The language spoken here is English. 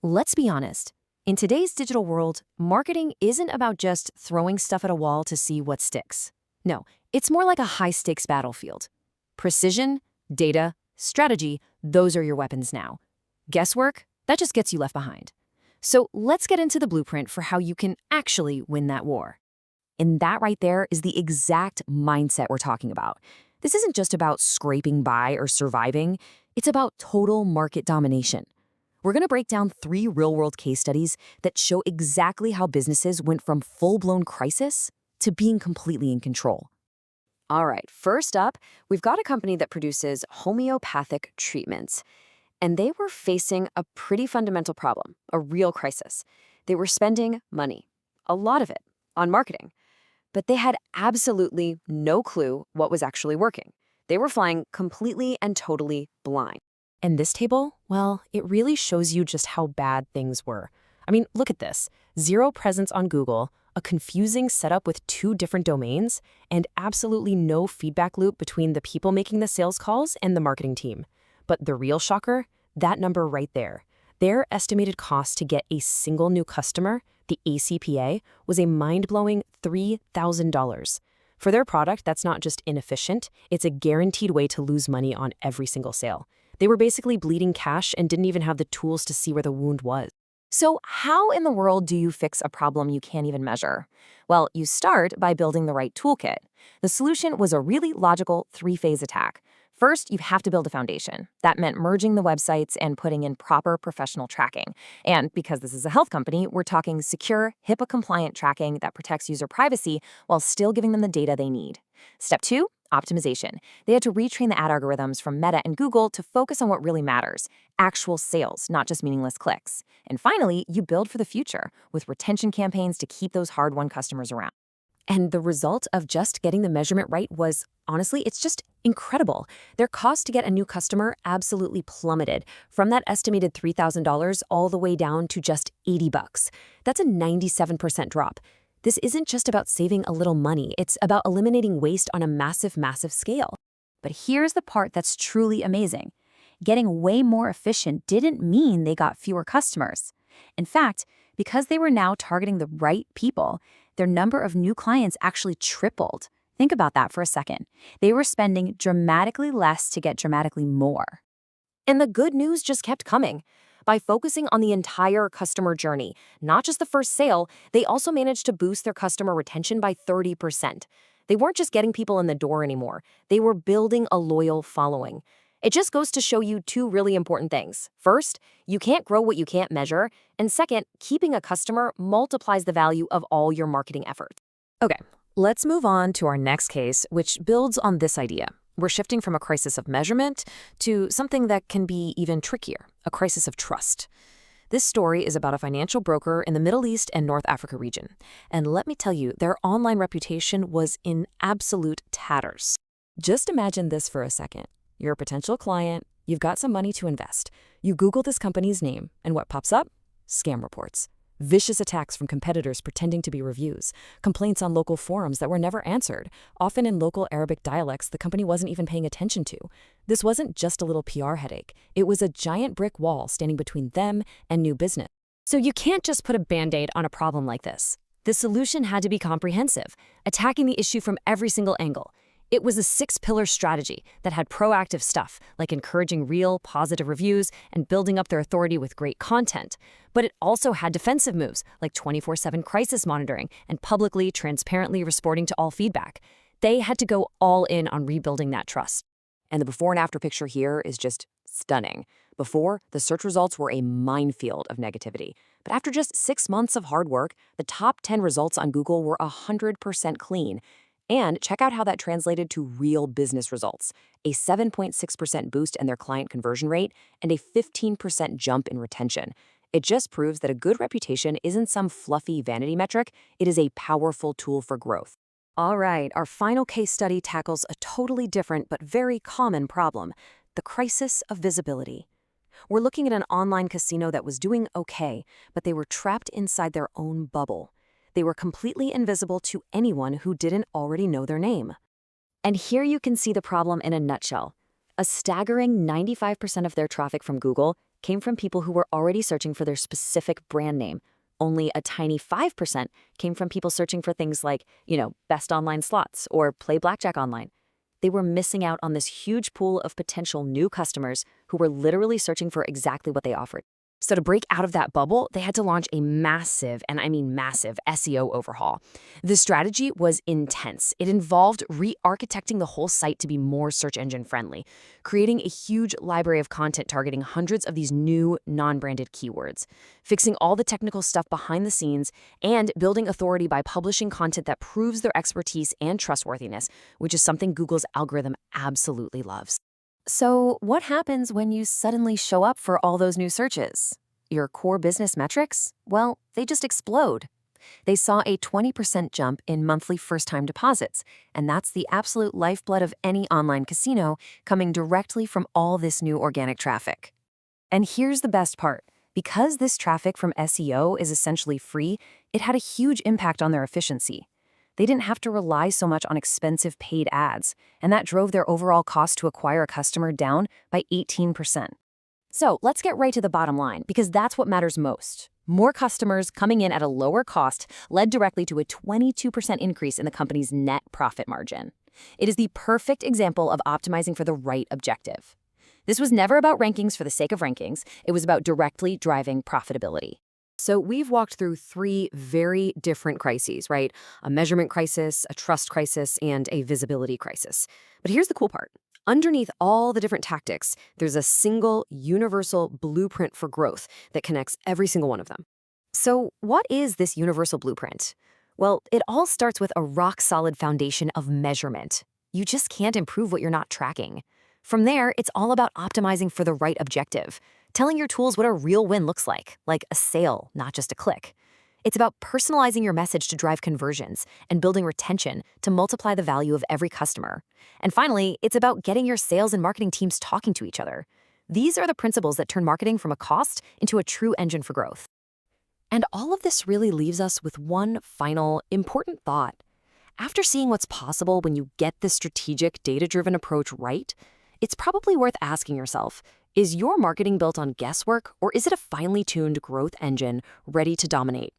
Let's be honest. In today's digital world, marketing isn't about just throwing stuff at a wall to see what sticks. No, it's more like a high-stakes battlefield. Precision, data, strategy, those are your weapons now. Guesswork, that just gets you left behind. So let's get into the blueprint for how you can actually win that war. And that right there is the exact mindset we're talking about. This isn't just about scraping by or surviving, it's about total market domination. We're going to break down 3 real-world case studies that show exactly how businesses went from full-blown crisis to being completely in control. All right, first up, we've got a company that produces homeopathic treatments. And they were facing a pretty fundamental problem, a real crisis. They were spending money, a lot of it, on marketing. But they had absolutely no clue what was actually working. They were flying completely and totally blind. And this table, well, it really shows you just how bad things were. I mean, look at this. 0 presence on Google, a confusing setup with 2 different domains, and absolutely no feedback loop between the people making the sales calls and the marketing team. But the real shocker, that number right there. Their estimated cost to get a single new customer, the ACPA, was a mind-blowing $3,000. For their product, that's not just inefficient, it's a guaranteed way to lose money on every single sale. They were basically bleeding cash and didn't even have the tools to see where the wound was. So how in the world do you fix a problem you can't even measure? Well, you start by building the right toolkit. The solution was a really logical 3-phase attack. First, you have to build a foundation. That meant merging the websites and putting in proper professional tracking. And because this is a health company, we're talking secure, HIPAA-compliant tracking that protects user privacy while still giving them the data they need. Step 2, optimization. They had to retrain the ad algorithms from Meta and Google to focus on what really matters, actual sales, not just meaningless clicks. And finally, you build for the future with retention campaigns to keep those hard-won customers around. And the result of just getting the measurement right was, honestly, it's just incredible. Their cost to get a new customer absolutely plummeted from that estimated $3,000 all the way down to just $80. That's a 97% drop. This isn't just about saving a little money. It's about eliminating waste on a massive, massive scale. But here's the part that's truly amazing. Getting way more efficient didn't mean they got fewer customers. In fact, because they were now targeting the right people, their number of new clients actually tripled. Think about that for a second. They were spending dramatically less to get dramatically more. And the good news just kept coming. By focusing on the entire customer journey, not just the first sale, they also managed to boost their customer retention by 30%. They weren't just getting people in the door anymore. They were building a loyal following. It just goes to show you 2 really important things. First, you can't grow what you can't measure. And second, keeping a customer multiplies the value of all your marketing efforts. Okay, let's move on to our next case, which builds on this idea. We're shifting from a crisis of measurement to something that can be even trickier, a crisis of trust. This story is about a financial broker in the Middle East and North Africa region. And let me tell you, their online reputation was in absolute tatters. Just imagine this for a second. You're a potential client, you've got some money to invest. You Google this company's name, and what pops up? Scam reports. Vicious attacks from competitors pretending to be reviews. Complaints on local forums that were never answered, often in local Arabic dialects the company wasn't even paying attention to. This wasn't just a little PR headache. It was a giant brick wall standing between them and new business. So you can't just put a Band-Aid on a problem like this. The solution had to be comprehensive, attacking the issue from every single angle. It was a 6-pillar strategy that had proactive stuff, like encouraging real, positive reviews and building up their authority with great content. But it also had defensive moves, like 24/7 crisis monitoring and publicly, transparently responding to all feedback. They had to go all in on rebuilding that trust. And the before and after picture here is just stunning. Before, the search results were a minefield of negativity. But after just 6 months of hard work, the top 10 results on Google were 100% clean. And check out how that translated to real business results, a 7.6% boost in their client conversion rate and a 15% jump in retention. It just proves that a good reputation isn't some fluffy vanity metric, it is a powerful tool for growth. All right, our final case study tackles a totally different but very common problem, the crisis of visibility. We're looking at an online casino that was doing okay, but they were trapped inside their own bubble. They were completely invisible to anyone who didn't already know their name. And here you can see the problem in a nutshell. A staggering 95% of their traffic from Google came from people who were already searching for their specific brand name. Only a tiny 5% came from people searching for things like, best online slots or play blackjack online. They were missing out on this huge pool of potential new customers who were literally searching for exactly what they offered. So to break out of that bubble, they had to launch a massive, and I mean massive, SEO overhaul. The strategy was intense. It involved re-architecting the whole site to be more search engine friendly, creating a huge library of content targeting hundreds of these new non-branded keywords, fixing all the technical stuff behind the scenes, and building authority by publishing content that proves their expertise and trustworthiness, which is something Google's algorithm absolutely loves. So what happens when you suddenly show up for all those new searches? Your core business metrics? Well, they just explode. They saw a 20% jump in monthly first-time deposits, and that's the absolute lifeblood of any online casino, coming directly from all this new organic traffic. And here's the best part. Because this traffic from SEO is essentially free, it had a huge impact on their efficiency. They didn't have to rely so much on expensive paid ads, and that drove their overall cost to acquire a customer down by 18%. So let's get right to the bottom line, because that's what matters most. More customers coming in at a lower cost led directly to a 22% increase in the company's net profit margin. It is the perfect example of optimizing for the right objective. This was never about rankings for the sake of rankings. It was about directly driving profitability. So we've walked through 3 very different crises, right? A measurement crisis, a trust crisis, and a visibility crisis. But here's the cool part. Underneath all the different tactics, there's a single universal blueprint for growth that connects every single one of them. So what is this universal blueprint? Well, it all starts with a rock-solid foundation of measurement. You just can't improve what you're not tracking. From there, it's all about optimizing for the right objective, telling your tools what a real win looks like a sale, not just a click. It's about personalizing your message to drive conversions and building retention to multiply the value of every customer. And finally, it's about getting your sales and marketing teams talking to each other. These are the principles that turn marketing from a cost into a true engine for growth. And all of this really leaves us with one final important thought. After seeing what's possible when you get this strategic, data-driven approach right, it's probably worth asking yourself, is your marketing built on guesswork, or is it a finely tuned growth engine ready to dominate?